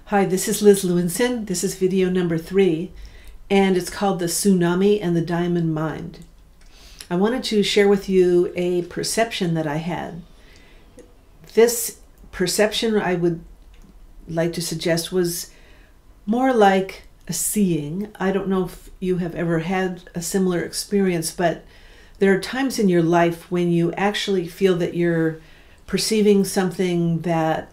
Hi, this is Liz Lewinson. This is video number 3, and it's called The Tsunami and the Diamond Mind. I wanted to share with you a perception that I had. This perception, I would like to suggest, was more like a seeing. I don't know if you have ever had a similar experience, but there are times in your life when you actually feel that you're perceiving something that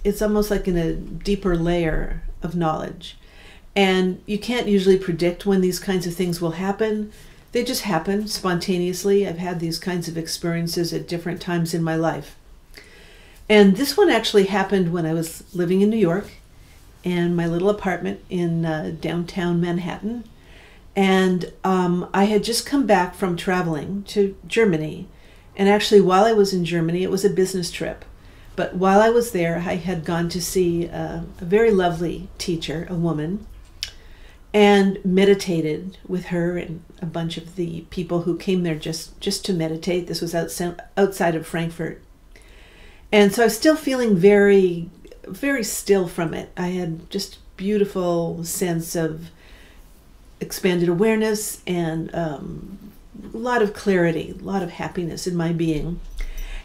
it's almost like in a deeper layer of knowledge. And you can't usually predict when these kinds of things will happen. They just happen spontaneously. I've had these kinds of experiences at different times in my life. And this one actually happened when I was living in New York in my little apartment in downtown Manhattan. And I had just come back from traveling to Germany. And actually, while I was in Germany, it was a business trip. But while I was there, I had gone to see a very lovely teacher, a woman, and meditated with her and a bunch of the people who came there just to meditate. This was outside of Frankfurt. And so I was still feeling very, very still from it. I had just beautiful sense of expanded awareness and a lot of clarity, a lot of happiness in my being.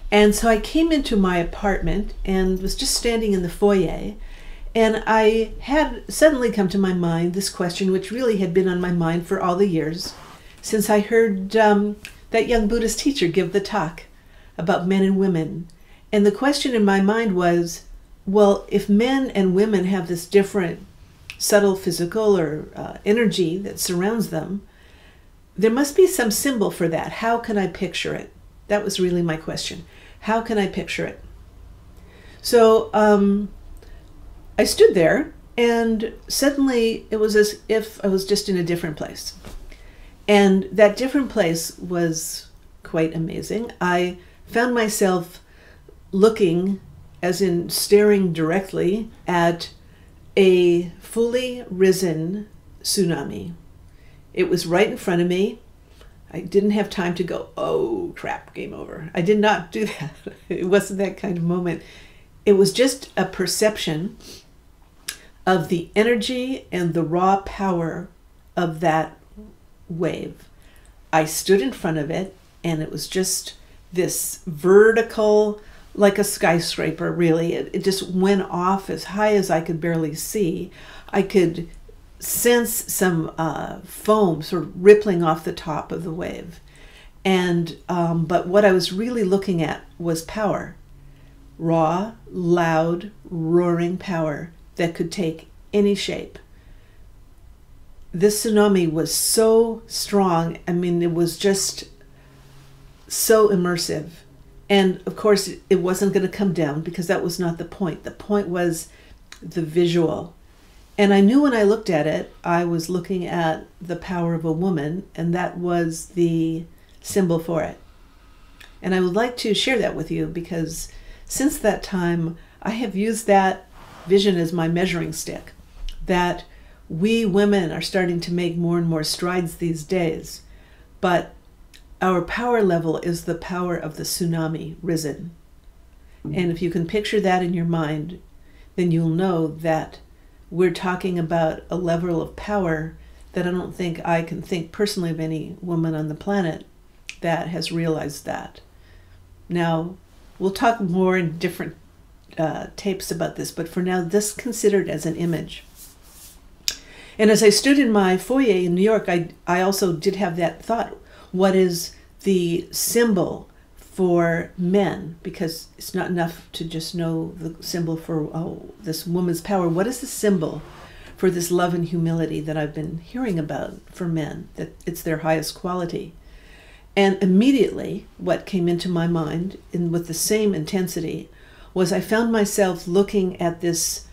And so I came into my apartment and was just standing in the foyer, and I had suddenly come to my mind this question, which really had been on my mind for all the years since I heard that young Buddhist teacher give the talk about men and women. And the question in my mind was, well, if men and women have this different subtle physical or energy that surrounds them, there must be some symbol for that. How can I picture it? That was really my question. How can I picture it? So I stood there, and suddenly it was as if I was just in a different place. And that different place was quite amazing. I found myself looking, as in staring directly, at a fully risen tsunami. It was right in front of me. I didn't have time to go, oh crap, game over. I did not do that. It wasn't that kind of moment. It was just a perception of the energy and the raw power of that wave. I stood in front of it, and it was just this vertical, like a skyscraper, really. It just went off as high as I could barely see. I could sense some foam sort of rippling off the top of the wave. And but what I was really looking at was power. Raw, loud, roaring power that could take any shape. This tsunami was so strong. I mean, it was just so immersive. And of course, it wasn't going to come down because that was not the point. The point was the visual. And I knew when I looked at it, I was looking at the power of a woman, and that was the symbol for it. And I would like to share that with you because since that time, I have used that vision as my measuring stick, that we women are starting to make more and more strides these days, but our power level is the power of the tsunami risen. And if you can picture that in your mind, then you'll know that we're talking about a level of power that I don't think I can think personally of any woman on the planet that has realized that. Now, we'll talk more in different tapes about this, but for now, this considered as an image. And as I stood in my foyer in New York, I also did have that thought. What is the symbol for men? Because it's not enough to just know the symbol for, oh, this woman's power. What is the symbol for this love and humility that I've been hearing about for men, that it's their highest quality? And immediately what came into my mind, and with the same intensity, was I found myself looking at this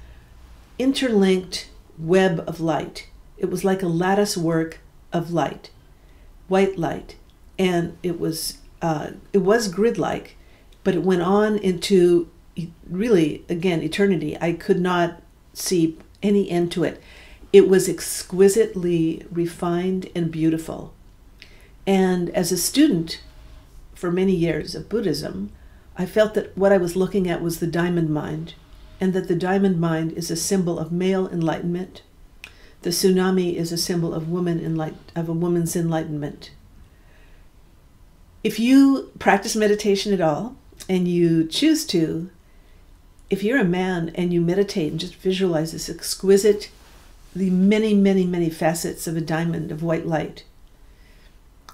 interlinked web of light. It was like a lattice work of light, white light, and it was grid-like, but it went on into really, again, eternity. I could not see any end to it. It was exquisitely refined and beautiful. And as a student for many years of Buddhism, I felt that what I was looking at was the diamond mind. and that the diamond mind is a symbol of male enlightenment. The tsunami is a symbol of a woman's enlightenment. If you practice meditation at all, and you choose to, if you're a man and you meditate and just visualize this exquisite, the many, many, many facets of a diamond of white light,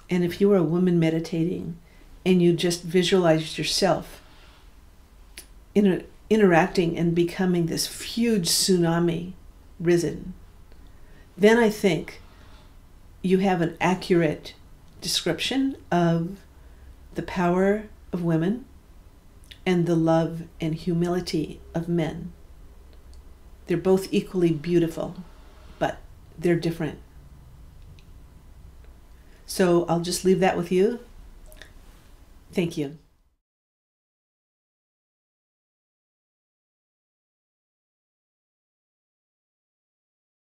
and if you are a woman meditating and you just visualize yourself interacting and becoming this huge tsunami risen, then I think you have an accurate description of the power of women and the love and humility of men. They're both equally beautiful, but they're different. So I'll just leave that with you. Thank you.